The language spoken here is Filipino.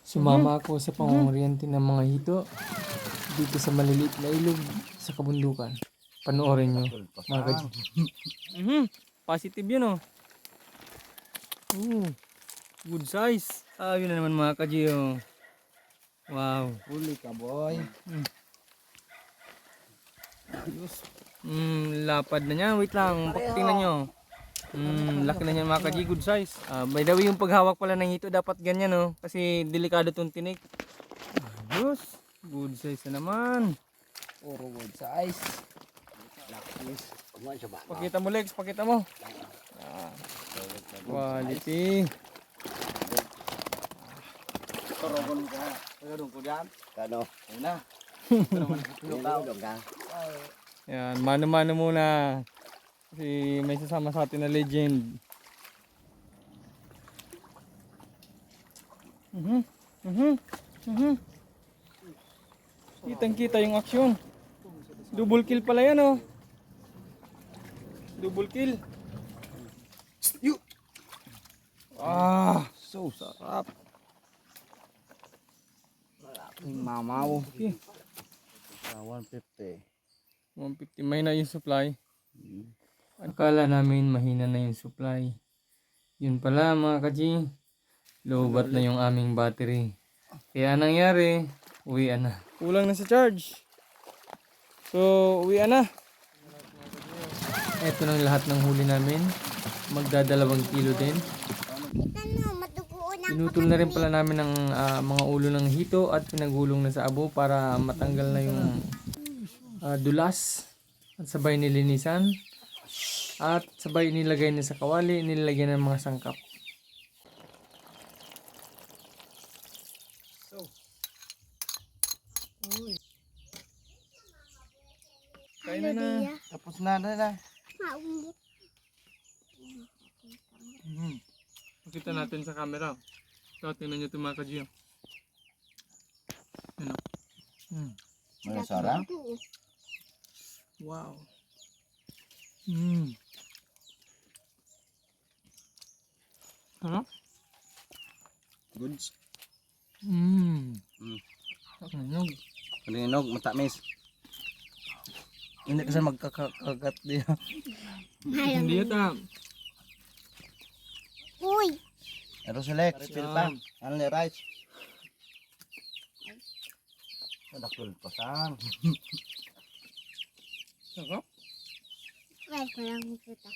Sumama ako sa pangunguriente ng mga hito dito sa maliliit na ilog sa kabundukan. Panoorin nyo, mga kaji. Positive yun, oh. Good size. Yun na naman, mga kaji, oh. Wow. Huli ka, boy. Lapad na niya. Wait lang, tingnan nyo. Laki na niyan, mga kaji. Good size. By the way, yung paghawak pala ng hito dapat ganyan, oh. Kasi delikado tong tinik. Ayos. Good size na naman. Puro good size. Pakita mo, Lex. Pakita mo. Quality. Torogon ka. Torogon ko dyan. Kano? Una. Torogon ka. Yan, mano-mano muna. Kasi may sasama sa atin na legend. Kitang-kita yung aksyon. Double kill pala yan, oh. Double kill. So sarap. Mamaw. Okay. 150. 150, may na yung supply. Akala namin mahina na yung supply. Yun pala, mga kaji, lobat na yung aming battery. Kaya nangyari, uwian na. Kulang na sa charge. So, uwian na. Ito na lahat ng huli namin. Magdadalawang kilo din. Pinutol na rin pala namin ang mga ulo ng hito at pinagulong na sa abo para matanggal na yung dulas. At sabay nilinisan. At sabay nilagay na sa kawali, nilagyan ng mga sangkap. Kain na. Tapos na. Maulit. Pakita natin sa camera. So, tingnan nyo ito, mga kaji. Ano? May sarang? Wow. Sarap? Goods. Takinog. Kalinog, matamis. Hindi kasi magkakagat din. Hindi yata. Uy! Pero select, refill pa. Only rice. Nakul pa sang. Sarap? Ay, parang kita.